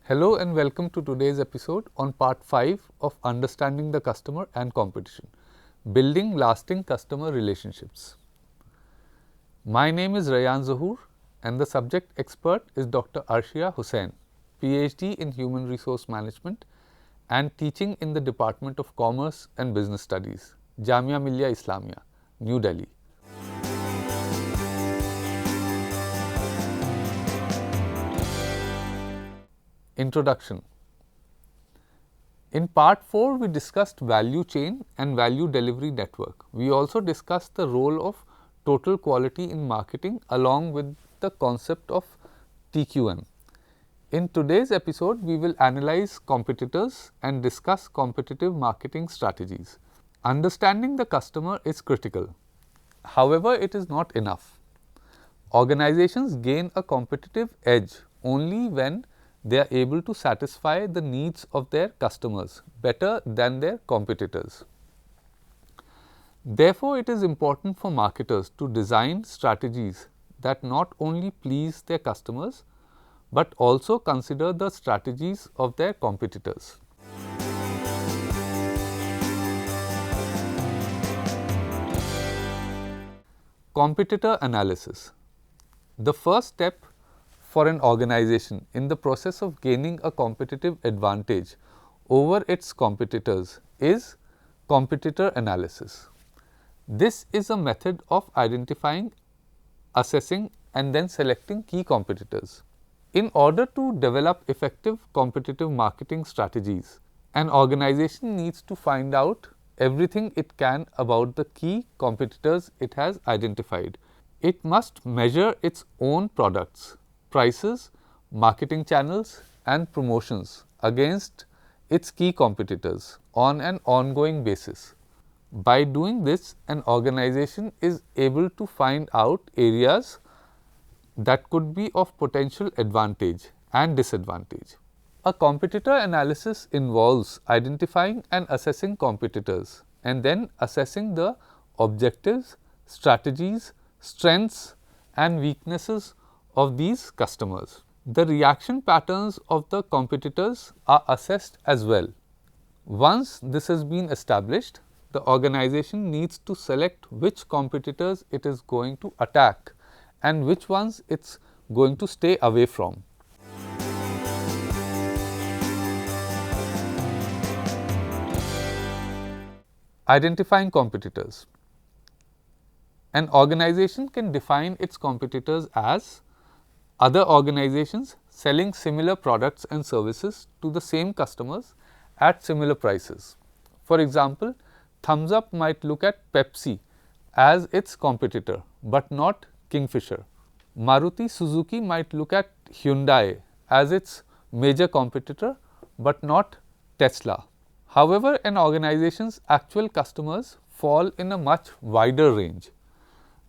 Hello and welcome to today's episode on part 5 of Understanding the Customer and Competition, Building Lasting Customer Relationships. My name is Rayan Zahoor and the subject expert is Dr. Arshia Hussain, PhD in Human Resource Management and teaching in the Department of Commerce and Business Studies, Jamia Millia Islamia, New Delhi. Introduction. In part 4, we discussed value chain and value delivery network. We also discussed the role of total quality in marketing along with the concept of TQM. In today's episode, we will analyze competitors and discuss competitive marketing strategies. Understanding the customer is critical. However, it is not enough. Organizations gain a competitive edge only when they are able to satisfy the needs of their customers better than their competitors. Therefore, it is important for marketers to design strategies that not only please their customers, but also consider the strategies of their competitors. Competitor analysis. The first step for an organization in the process of gaining a competitive advantage over its competitors is competitor analysis. This is a method of identifying, assessing and then selecting key competitors. In order to develop effective competitive marketing strategies, an organization needs to find out everything it can about the key competitors it has identified. It must measure its own products, prices, marketing channels and promotions against its key competitors on an ongoing basis. By doing this, an organization is able to find out areas that could be of potential advantage and disadvantage. A competitor analysis involves identifying and assessing competitors and then assessing the objectives, strategies, strengths and weaknesses of these customers. The reaction patterns of the competitors are assessed as well. Once this has been established, the organization needs to select which competitors it is going to attack and which ones it's going to stay away from. Identifying competitors. An organization can define its competitors as other organizations selling similar products and services to the same customers at similar prices. For example, Thumbs Up might look at Pepsi as its competitor, but not Kingfisher. Maruti Suzuki might look at Hyundai as its major competitor, but not Tesla. However, an organization's actual customers fall in a much wider range.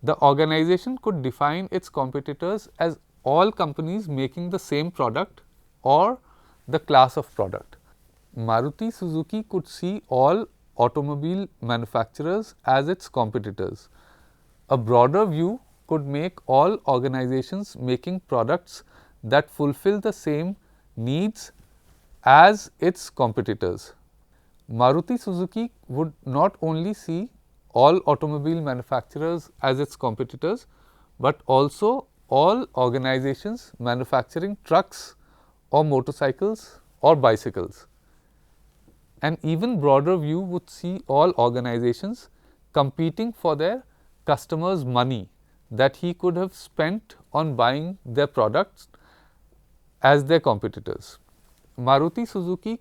The organization could define its competitors as all companies making the same product or the class of product. Maruti Suzuki could see all automobile manufacturers as its competitors. A broader view could make all organizations making products that fulfill the same needs as its competitors. Maruti Suzuki would not only see all automobile manufacturers as its competitors, but also all organizations manufacturing trucks or motorcycles or bicycles. An even broader view would see all organizations competing for their customers' money that he could have spent on buying their products as their competitors. Maruti Suzuki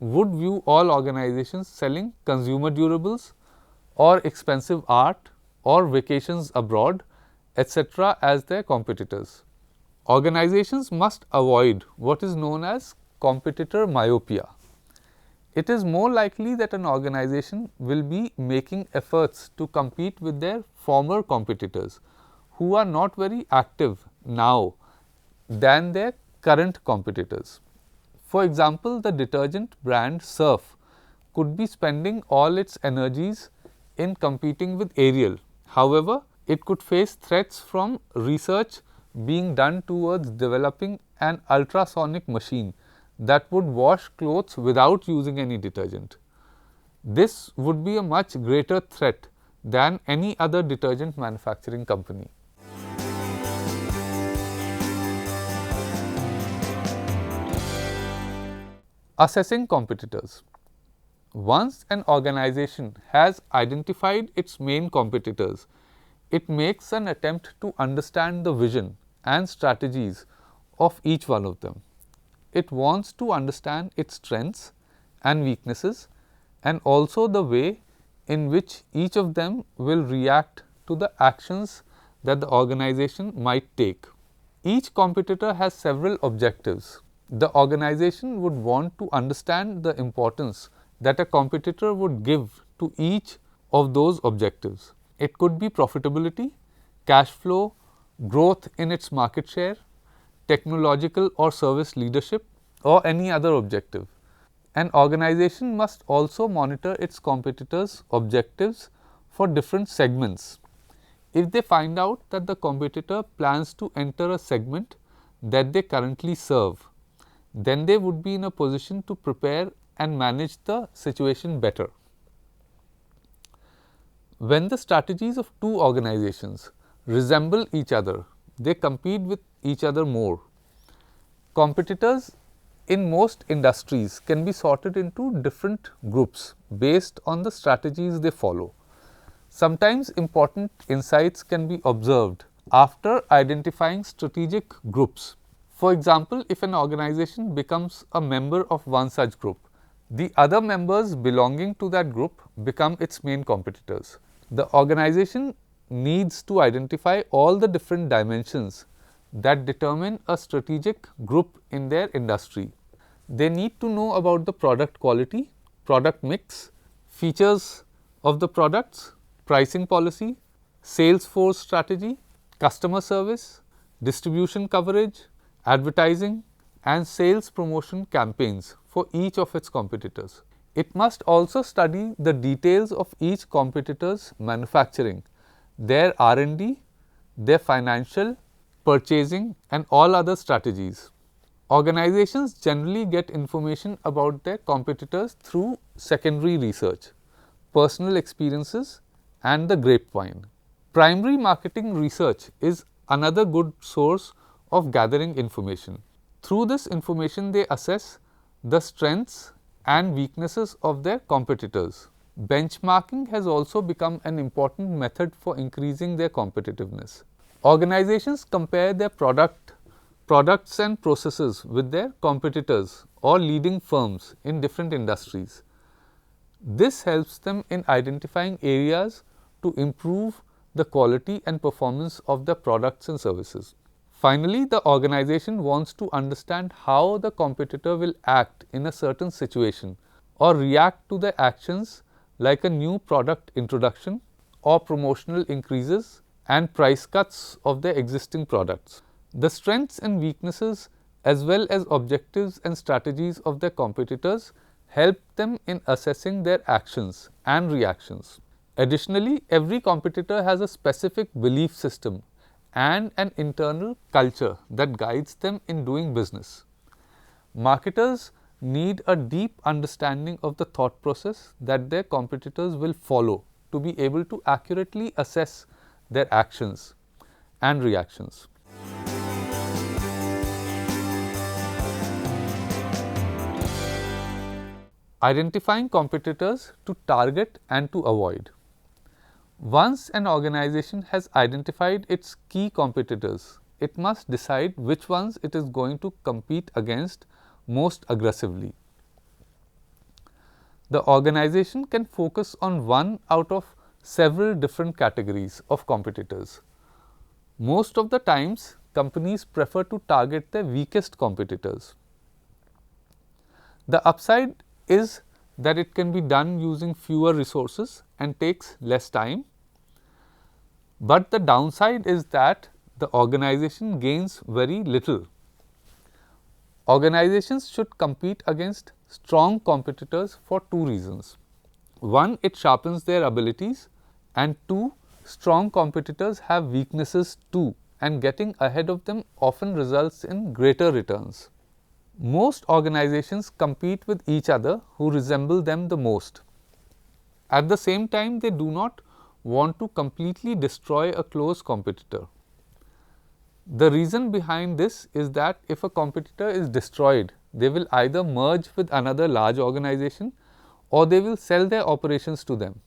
would view all organizations selling consumer durables or expensive art or vacations abroad, etc., as their competitors. Organizations must avoid what is known as competitor myopia. It is more likely that an organization will be making efforts to compete with their former competitors who are not very active now than their current competitors. For example, the detergent brand Surf could be spending all its energies in competing with Ariel. However, it could face threats from research being done towards developing an ultrasonic machine that would wash clothes without using any detergent. This would be a much greater threat than any other detergent manufacturing company. Assessing competitors. Once an organization has identified its main competitors, it makes an attempt to understand the vision and strategies of each one of them. It wants to understand its strengths and weaknesses and also the way in which each of them will react to the actions that the organization might take. Each competitor has several objectives. The organization would want to understand the importance that a competitor would give to each of those objectives. It could be profitability, cash flow, growth in its market share, technological or service leadership, or any other objective. An organization must also monitor its competitors' objectives for different segments. If they find out that the competitor plans to enter a segment that they currently serve, then they would be in a position to prepare and manage the situation better. When the strategies of two organizations resemble each other, they compete with each other more. Competitors in most industries can be sorted into different groups based on the strategies they follow. Sometimes important insights can be observed after identifying strategic groups. For example, if an organization becomes a member of one such group, the other members belonging to that group become its main competitors. The organization needs to identify all the different dimensions that determine a strategic group in their industry. They need to know about the product quality, product mix, features of the products, pricing policy, sales force strategy, customer service, distribution coverage, advertising and sales promotion campaigns for each of its competitors. It must also study the details of each competitor's manufacturing, their R&D, their financial, purchasing and all other strategies. Organizations generally get information about their competitors through secondary research, personal experiences and the grapevine. Primary marketing research is another good source of gathering information. Through this information, they assess the strengths and weaknesses of their competitors. Benchmarking has also become an important method for increasing their competitiveness. Organizations compare their products and processes with their competitors or leading firms in different industries. This helps them in identifying areas to improve the quality and performance of their products and services. Finally, the organization wants to understand how the competitor will act in a certain situation or react to their actions like a new product introduction or promotional increases and price cuts of their existing products. The strengths and weaknesses as well as objectives and strategies of their competitors help them in assessing their actions and reactions. Additionally, every competitor has a specific belief system and an internal culture that guides them in doing business. Marketers need a deep understanding of the thought process that their competitors will follow to be able to accurately assess their actions and reactions. Identifying competitors to target and to avoid. Once an organization has identified its key competitors, it must decide which ones it is going to compete against most aggressively. The organization can focus on one out of several different categories of competitors. Most of the times, companies prefer to target their weakest competitors. The upside is that it can be done using fewer resources and takes less time. But the downside is that the organization gains very little. Organizations should compete against strong competitors for two reasons. One, it sharpens their abilities, and two, strong competitors have weaknesses too, and getting ahead of them often results in greater returns. Most organizations compete with each other who resemble them the most. At the same time, they do not want to completely destroy a close competitor. The reason behind this is that if a competitor is destroyed, they will either merge with another large organization or they will sell their operations to them.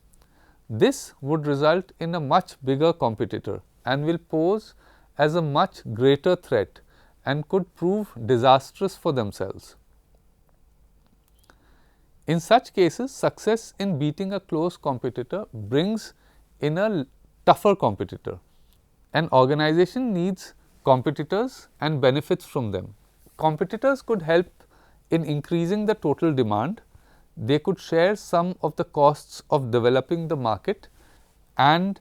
This would result in a much bigger competitor and will pose as a much greater threat and could prove disastrous for themselves. In such cases, success in beating a close competitor brings in a tougher competitor. An organization needs competitors and benefits from them. Competitors could help in increasing the total demand. They could share some of the costs of developing the market and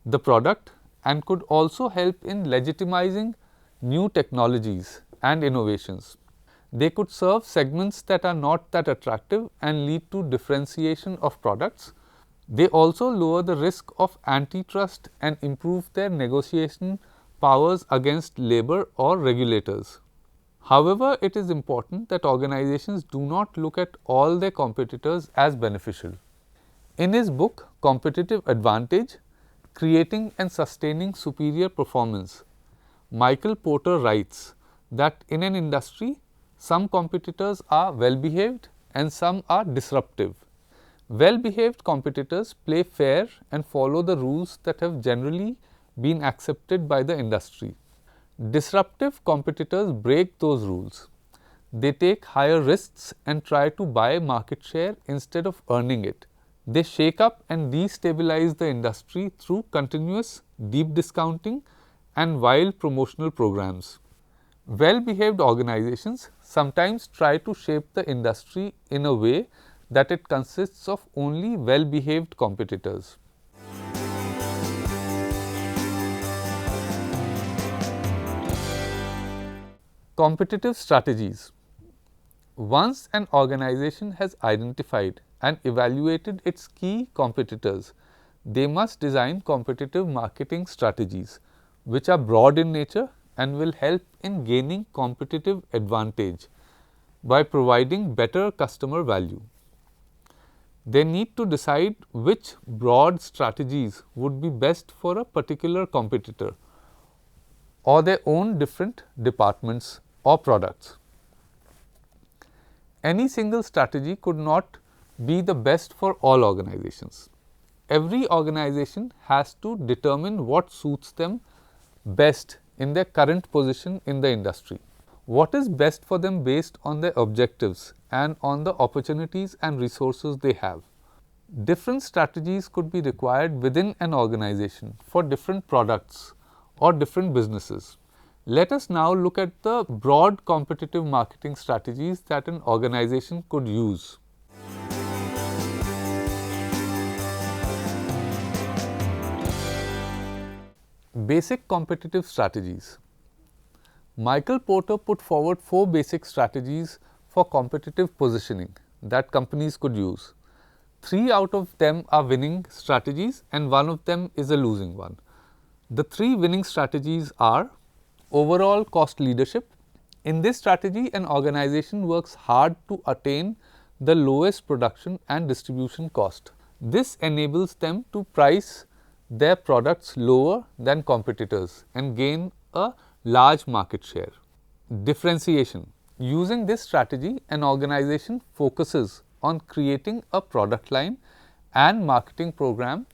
the product, and could also help in legitimizing new technologies and innovations. They could serve segments that are not that attractive and lead to differentiation of products. They also lower the risk of antitrust and improve their negotiation powers against labor or regulators. However, it is important that organizations do not look at all their competitors as beneficial. In his book, Competitive Advantage: Creating and Sustaining Superior Performance, Michael Porter writes that in an industry, some competitors are well behaved and some are disruptive. Well behaved competitors play fair and follow the rules that have generally been accepted by the industry. Disruptive competitors break those rules. They take higher risks and try to buy market share instead of earning it. They shake up and destabilize the industry through continuous deep discounting and wild promotional programs. Well behaved organizations sometimes try to shape the industry in a way that it consists of only well behaved competitors. Competitive strategies. Once an organization has identified and evaluated its key competitors, they must design competitive marketing strategies which are broad in nature and will help in gaining competitive advantage by providing better customer value. They need to decide which broad strategies would be best for a particular competitor or their own different departments or products. Any single strategy could not be the best for all organizations. Every organization has to determine what suits them best in their current position in the industry. What is best for them based on their objectives and on the opportunities and resources they have. Different strategies could be required within an organization for different products or different businesses. Let us now look at the broad competitive marketing strategies that an organization could use. Basic competitive strategies. Michael Porter put forward 4 basic strategies for competitive positioning that companies could use. 3 out of them are winning strategies and 1 of them is a losing one. The 3 winning strategies are: overall cost leadership. In this strategy, an organization works hard to attain the lowest production and distribution cost. This enables them to price their products lower than competitors and gain a large market share. Differentiation. Using this strategy, an organization focuses on creating a product line and marketing program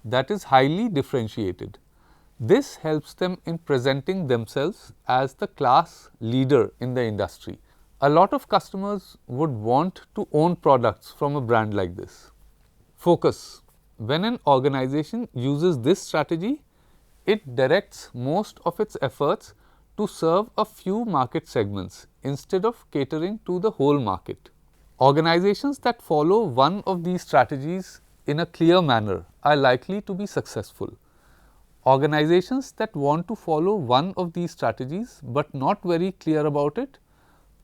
that is highly differentiated. This helps them in presenting themselves as the class leader in the industry. A lot of customers would want to own products from a brand like this. Focus. When an organization uses this strategy, it directs most of its efforts to serve a few market segments instead of catering to the whole market. Organizations that follow one of these strategies in a clear manner are likely to be successful. Organizations that want to follow one of these strategies but not very clear about it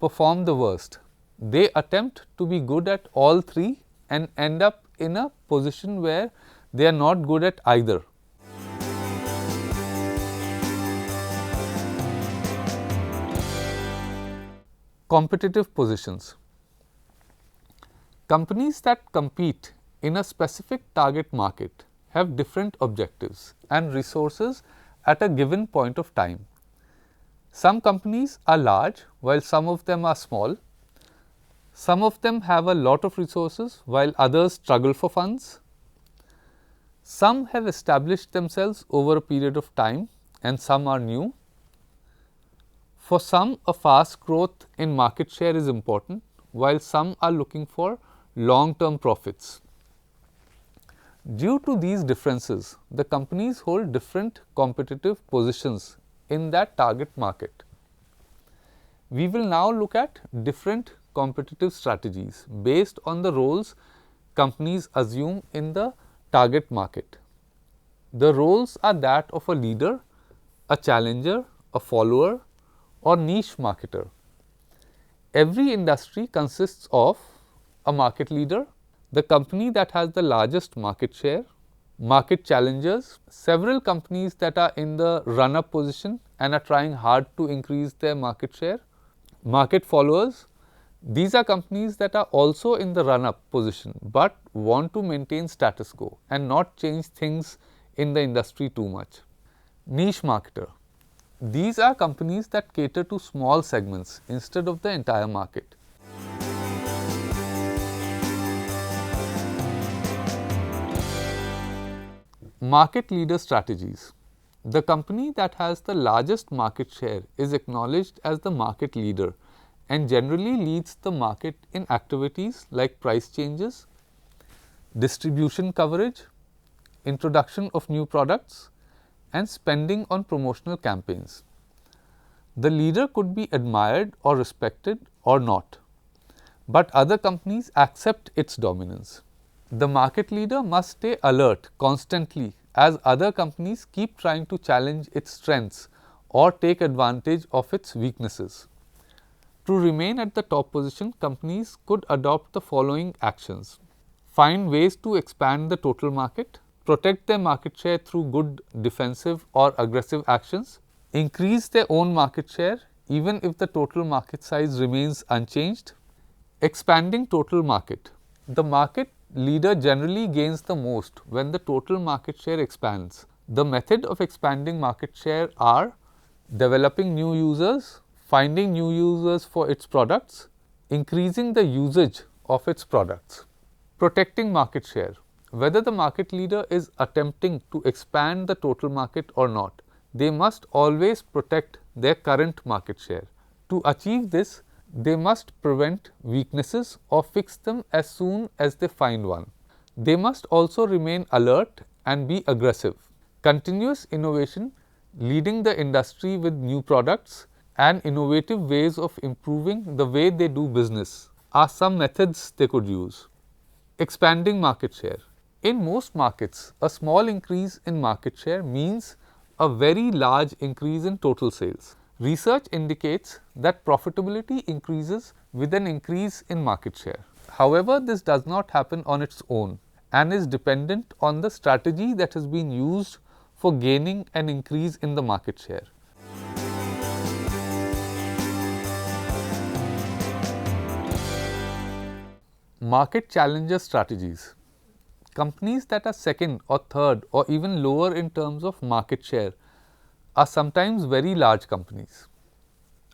perform the worst. They attempt to be good at all three and end up in a position where they are not good at either. Competitive positions. Companies that compete in a specific target market have different objectives and resources at a given point of time. Some companies are large while some of them are small. Some of them have a lot of resources while others struggle for funds. Some have established themselves over a period of time and some are new. For some, a fast growth in market share is important, while some are looking for long-term profits. Due to these differences, the companies hold different competitive positions in that target market. We will now look at different competitive strategies based on the roles companies assume in the target market. The roles are that of a leader, a challenger, a follower, or niche marketer. Every industry consists of a market leader, the company that has the largest market share, market challengers, several companies that are in the run-up position and are trying hard to increase their market share, market followers. These are companies that are also in the run-up position but want to maintain status quo and not change things in the industry too much. Niche marketer. These are companies that cater to small segments instead of the entire market. Market leader strategies. The company that has the largest market share is acknowledged as the market leader and generally leads the market in activities like price changes, distribution coverage, introduction of new products, and spending on promotional campaigns. The leader could be admired or respected or not, but other companies accept its dominance. The market leader must stay alert constantly as other companies keep trying to challenge its strengths or take advantage of its weaknesses. To remain at the top position, companies could adopt the following actions: find ways to expand the total market, protect their market share through good defensive or aggressive actions, increase their own market share even if the total market size remains unchanged. Expanding total market. The market leader generally gains the most when the total market share expands. The method of expanding market share are developing new users, finding new users for its products, increasing the usage of its products. Protecting market share. Whether the market leader is attempting to expand the total market or not, they must always protect their current market share. To achieve this, they must prevent weaknesses or fix them as soon as they find one. They must also remain alert and be aggressive. Continuous innovation, leading the industry with new products and innovative ways of improving the way they do business are some methods they could use. Expanding market share. In most markets, a small increase in market share means a very large increase in total sales. Research indicates that profitability increases with an increase in market share. However, this does not happen on its own and is dependent on the strategy that has been used for gaining an increase in the market share. Market challenger strategies. Companies that are second or third or even lower in terms of market share are sometimes very large companies.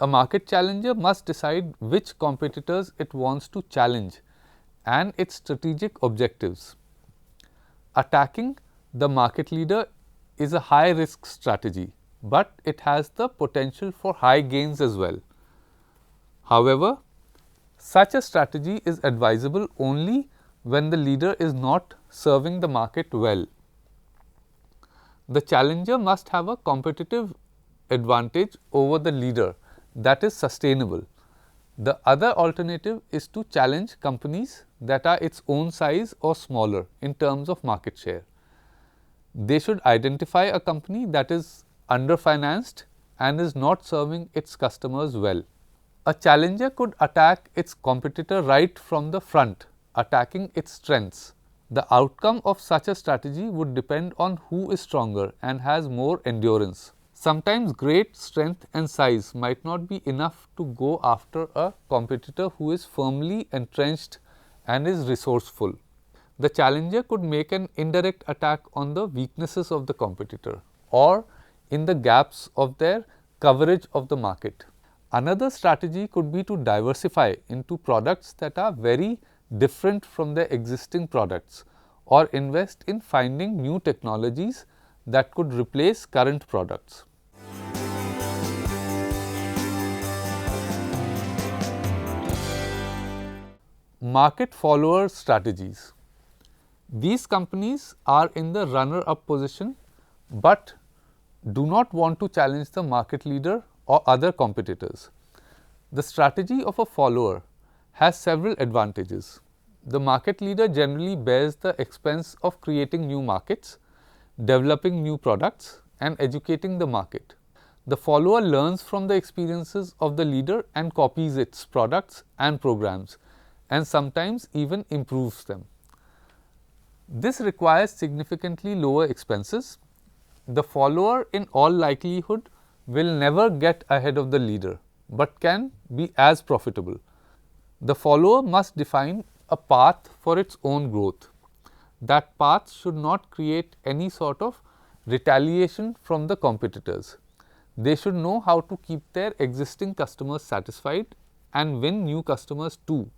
A market challenger must decide which competitors it wants to challenge and its strategic objectives. Attacking the market leader is a high risk strategy, but it has the potential for high gains as well. However, such a strategy is advisable only when the leader is not serving the market well. The challenger must have a competitive advantage over the leader that is sustainable. The other alternative is to challenge companies that are its own size or smaller in terms of market share. They should identify a company that is underfinanced and is not serving its customers well. A challenger could attack its competitor right from the front, attacking its strengths. The outcome of such a strategy would depend on who is stronger and has more endurance. Sometimes great strength and size might not be enough to go after a competitor who is firmly entrenched and is resourceful. The challenger could make an indirect attack on the weaknesses of the competitor or in the gaps of their coverage of the market. Another strategy could be to diversify into products that are very different from their existing products or invest in finding new technologies that could replace current products. Market follower strategies. These companies are in the runner-up position, but do not want to challenge the market leader or other competitors. The strategy of a follower has several advantages. The market leader generally bears the expense of creating new markets, developing new products, and educating the market. The follower learns from the experiences of the leader and copies its products and programs, and sometimes even improves them. This requires significantly lower expenses. The follower in all likelihood will never get ahead of the leader, but can be as profitable. The follower must define a path for its own growth. That path should not create any sort of retaliation from the competitors. They should know how to keep their existing customers satisfied and win new customers too.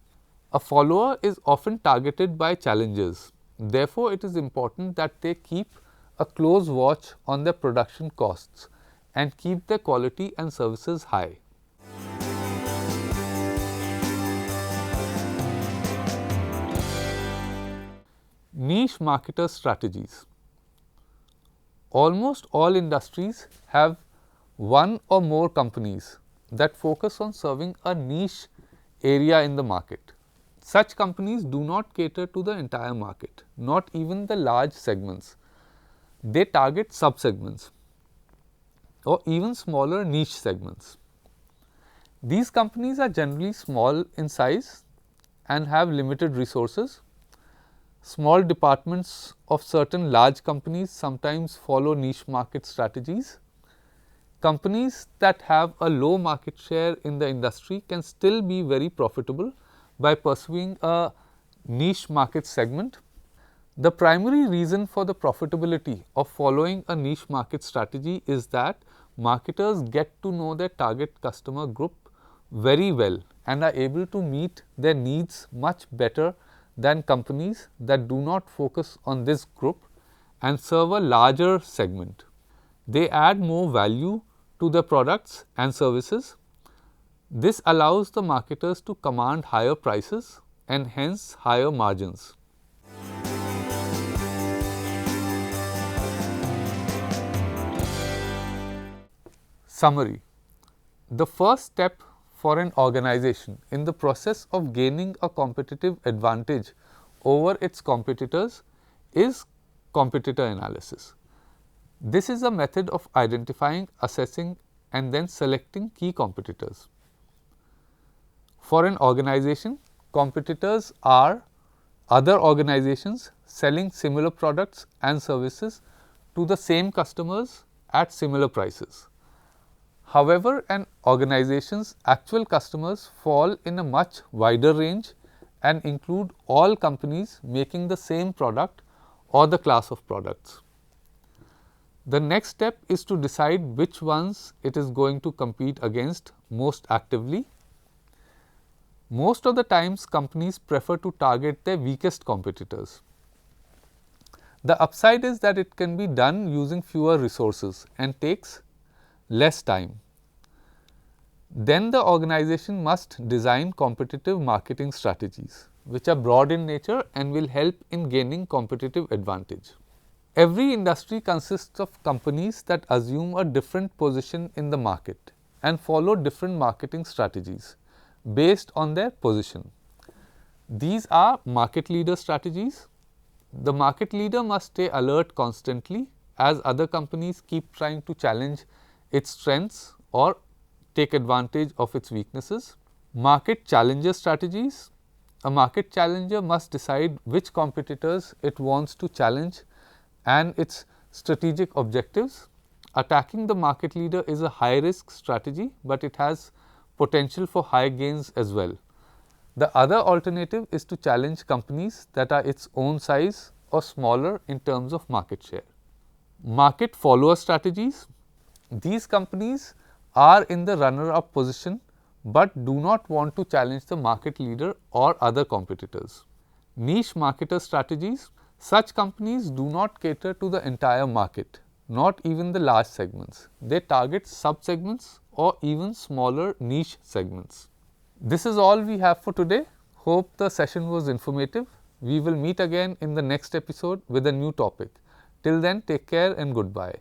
A follower is often targeted by challengers. Therefore, it is important that they keep a close watch on their production costs and keep their quality and services high. Niche marketer strategies. Almost all industries have one or more companies that focus on serving a niche area in the market. Such companies do not cater to the entire market, not even the large segments. They target sub-segments or even smaller niche segments. These companies are generally small in size and have limited resources. Small departments of certain large companies sometimes follow niche market strategies. Companies that have a low market share in the industry can still be very profitable by pursuing a niche market segment. The primary reason for the profitability of following a niche market strategy is that marketers get to know their target customer group very well and are able to meet their needs much better than companies that do not focus on this group and serve a larger segment. They add more value to their products and services. This allows the marketers to command higher prices and hence higher margins. Summary. The first step for an organization in the process of gaining a competitive advantage over its competitors is competitor analysis. This is a method of identifying, assessing, and then selecting key competitors. For an organization, competitors are other organizations selling similar products and services to the same customers at similar prices. However, an organization's actual customers fall in a much wider range and include all companies making the same product or the class of products. The next step is to decide which ones it is going to compete against most actively. Most of the times companies prefer to target their weakest competitors. The upside is that it can be done using fewer resources and takes less time. Then the organization must design competitive marketing strategies, which are broad in nature and will help in gaining competitive advantage. Every industry consists of companies that assume a different position in the market and follow different marketing strategies based on their position. These are market leader strategies. The market leader must stay alert constantly as other companies keep trying to challenge its strengths or take advantage of its weaknesses. Market challenger strategies. A market challenger must decide which competitors it wants to challenge and its strategic objectives. Attacking the market leader is a high risk strategy, but it has potential for high gains as well. The other alternative is to challenge companies that are its own size or smaller in terms of market share. Market follower strategies. These companies are in the runner up position, but do not want to challenge the market leader or other competitors. Niche marketer strategies. Such companies do not cater to the entire market, not even the large segments. They target sub-segments or even smaller niche segments. This is all we have for today. Hope the session was informative. We will meet again in the next episode with a new topic. Till then, take care and goodbye.